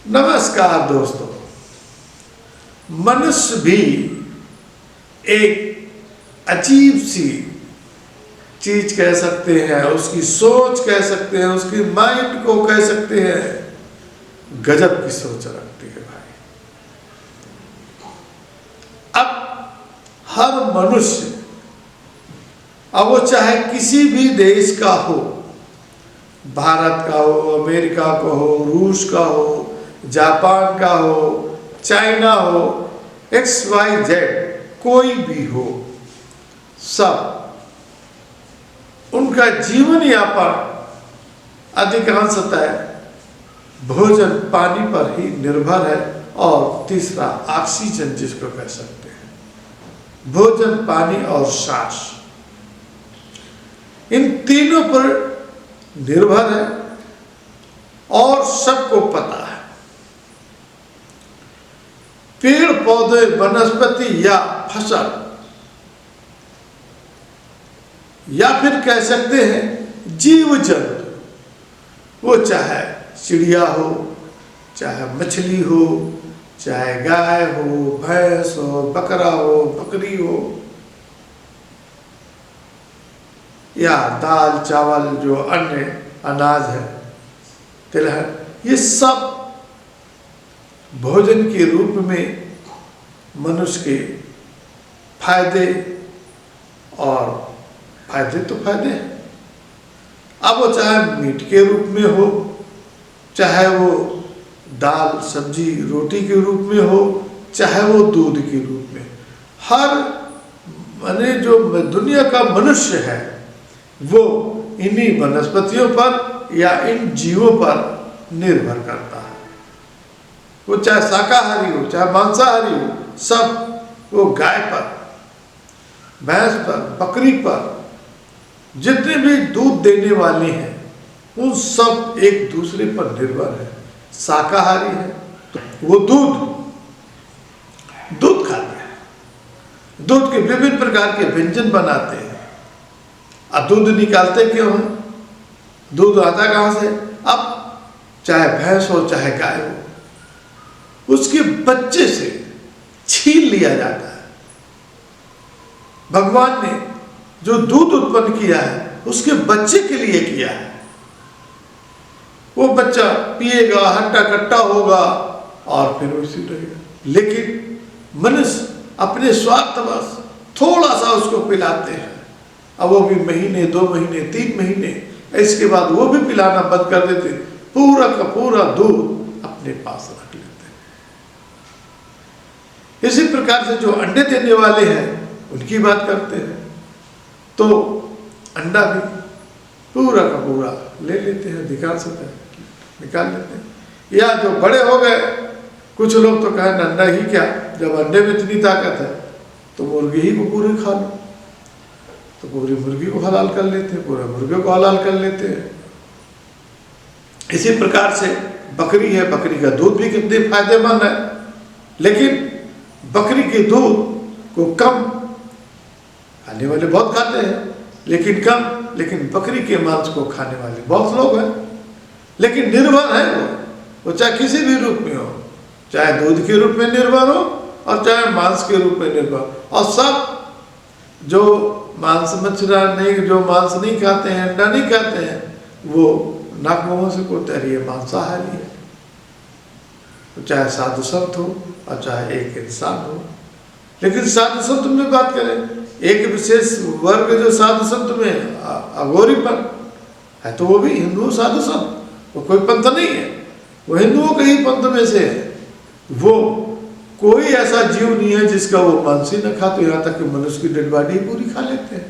नमस्कार दोस्तों। मनुष्य भी एक अजीब सी चीज कह सकते हैं, उसकी सोच कह सकते हैं, उसकी माइंड को कह सकते हैं, गजब की सोच रखती है भाई। अब हर मनुष्य, अब वो चाहे किसी भी देश का हो, भारत का हो, अमेरिका का हो, रूस का हो, जापान का हो, चाइना हो, XYZ कोई भी हो, सब उनका जीवन यापन अधिकांशतः भोजन पानी पर ही निर्भर है। और तीसरा ऑक्सीजन जिसको कह सकते हैं, भोजन, पानी और सांस, इन तीनों पर निर्भर है। और सबको पता है, पेड़ पौधे, वनस्पति या फसल, या फिर कह सकते हैं जीव जंतु, वो चाहे चिड़िया हो, चाहे मछली हो, चाहे गाय हो, भैंस हो, बकरा हो, बकरी हो, या दाल चावल जो अन्य अनाज है, तिलहन, ये सब भोजन के रूप में मनुष्य के फायदे, और फायदे तो फायदे हैं। अब वो चाहे मीट के रूप में हो, चाहे वो दाल सब्जी रोटी के रूप में हो, चाहे वो दूध के रूप में, हर माने जो दुनिया का मनुष्य है वो इन्हीं वनस्पतियों पर या इन जीवों पर निर्भर करता है। वो चाहे शाकाहारी हो, चाहे मांसाहारी हो, सब वो गाय पर, भैंस पर, बकरी पर, जितने भी दूध देने वाले हैं उन सब एक दूसरे पर निर्भर है। शाकाहारी है तो वो दूध खाते हैं, दूध के विभिन्न प्रकार के व्यंजन बनाते हैं। अब दूध निकालते क्यों हैं? दूध आता कहाँ से? अब चाहे भैंस हो, चाहे गाय हो, उसके बच्चे से छीन लिया जाता है। भगवान ने जो दूध उत्पन्न किया है उसके बच्चे के लिए किया है। वो बच्चा पिएगा, हट्टा कट्टा होगा और फिर उसी रहेगा। लेकिन मनुष्य अपने स्वार्थवश थोड़ा सा उसको पिलाते हैं। अब वो भी महीने, 2 महीने, 3 महीने, इसके बाद वो भी पिलाना बंद कर देते, पूरा का पूरा दूध अपने पास रख लेते हैं। इसी प्रकार से जो अंडे देने वाले हैं उनकी बात करते हैं, तो अंडा भी पूरा का पूरा ले लेते हैं, निकाल लेते हैं। या जो बड़े हो गए, कुछ लोग तो कहें अंडा ही क्या, जब अंडे में इतनी ताकत है तो मुर्गी ही को पूरी खा लो, तो पूरी मुर्गी को हलाल कर लेते हैं, पूरे मुर्गे को हलाल कर लेते हैं। इसी प्रकार से बकरी है, बकरी का दूध भी कितने फायदेमंद है, लेकिन बकरी के दूध को कम खाने वाले बहुत खाते हैं, लेकिन कम, लेकिन बकरी के मांस को खाने वाले बहुत लोग हैं। लेकिन निर्भर है वो चाहे किसी भी रूप में हो, चाहे दूध के रूप में निर्भर हो और चाहे मांस के रूप में निर्भर। और सब जो मांस मछरा नहीं, जो मांस नहीं खाते हैं, अंडा नहीं खाते हैं, वो नाक मुंह से कोतरी है, मांसाहारी है। तो चाहे साधु संत हो और चाहे एक इंसान हो। लेकिन साधु संत में बात करें, एक विशेष वर्ग जो साधु संत में अघोरीपन है, तो वो भी हिंदू साधु संत, वो कोई पंथ नहीं है, वो हिंदुओं के ही पंथ में से है। वो कोई ऐसा जीव नहीं है जिसका वो मांस ही न खाते, यहाँ तक कि मनुष्य की डेड बॉडी पूरी खा लेते हैं।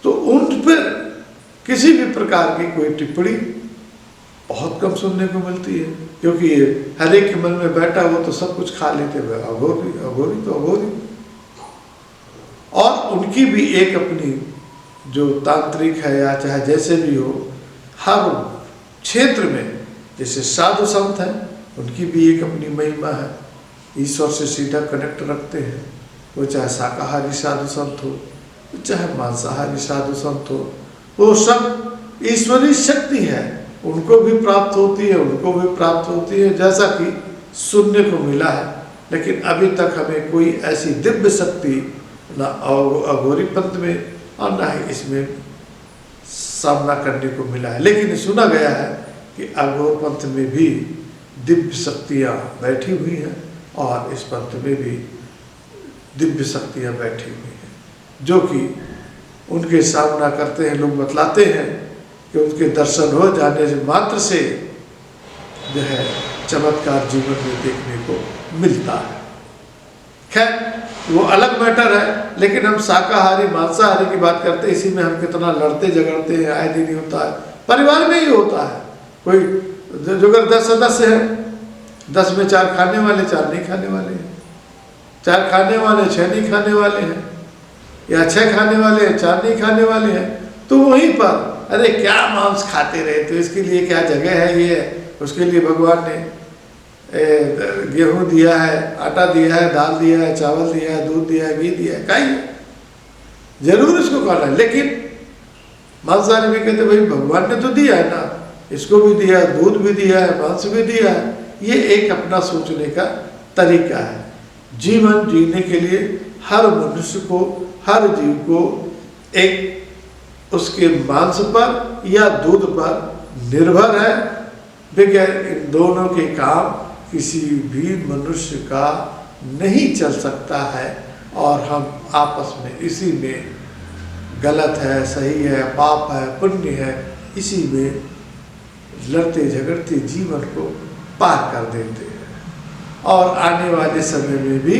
तो उन पर किसी भी प्रकार की कोई टिप्पणी बहुत कम सुनने को मिलती है, क्योंकि हर एक के मन में बैठा वो तो सब कुछ खा लेते हुए अघोरी तो अघोरी। और उनकी भी एक अपनी जो तांत्रिक है या चाहे जैसे भी हो, हर क्षेत्र में जैसे साधु संत हैं, उनकी भी एक अपनी महिमा है, ईश्वर से सीधा कनेक्ट रखते हैं। वो चाहे शाकाहारी साधु संत हो, चाहे मांसाहारी साधु संत हो, वो सब ईश्वरीय शक्ति है, उनको भी प्राप्त होती है, उनको भी प्राप्त होती है, जैसा कि सुनने को मिला है। लेकिन अभी तक हमें कोई ऐसी दिव्य शक्ति ना अघोरी पंथ में और ना ही इसमें सामना करने को मिला है। लेकिन सुना गया है कि अघोर पंथ में भी दिव्य शक्तियाँ बैठी हुई हैं और इस पंथ में भी दिव्य शक्तियाँ बैठी हुई हैं, जो कि उनके सामना करते हैं। लोग बतलाते हैं कि उनके दर्शन हो जाने से मात्र से जो है चमत्कार जीवन में देखने को मिलता है। खैर वो अलग मैटर है, लेकिन हम शाकाहारी मांसाहारी की बात करते हैं। इसी में हम कितना लड़ते झगड़ते हैं, आए दिन ही होता है। परिवार में ही होता है। कोई जो अगर 10 सदस्य हैं, 10 में 4 खाने वाले, 4 नहीं खाने वाले हैं, 4 खाने वाले 6 नहीं खाने वाले हैं, या 6 खाने वाले हैं 4 नहीं खाने वाले हैं। तो वहीं पर अरे क्या मांस खाते रहे, तो इसके लिए क्या जगह है, ये उसके लिए भगवान ने गेहूँ दिया है, आटा दिया है, दाल दिया है, चावल दिया है, दूध दिया है, घी दिया है, कहीं जरूर इसको खाना है। लेकिन मांसाहारी भी कहते भाई भगवान ने तो दिया है ना, इसको भी दिया है, दूध भी दिया है, मांस भी दिया है। ये एक अपना सोचने का तरीका है। जीवन जीने के लिए हर मनुष्य को, हर जीव को एक उसके मांस पर या दूध पर निर्भर है। बगैर इन दोनों के काम किसी भी मनुष्य का नहीं चल सकता है। और हम आपस में इसी में गलत है, सही है, पाप है, पुण्य है, इसी में लड़ते झगड़ते जीवन को पार कर देते हैं और आने वाले समय में भी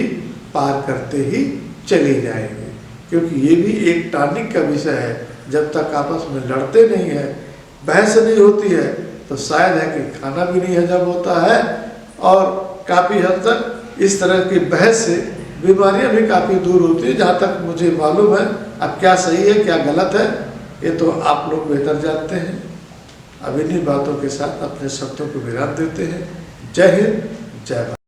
पार करते ही चले जाएंगे। क्योंकि ये भी एक टॉनिक का विषय है। जब तक आपस में लड़ते नहीं है, बहस नहीं होती है, तो शायद है कि खाना भी नहीं हजम होता है और काफ़ी हद तक इस तरह की बहस से बीमारियां भी काफ़ी दूर होती है। जहाँ तक मुझे मालूम है, अब क्या सही है क्या गलत है ये तो आप लोग बेहतर जानते हैं। अब इन्हीं बातों के साथ अपने शब्दों को विराम देते हैं। जय हिंद, जय भारत।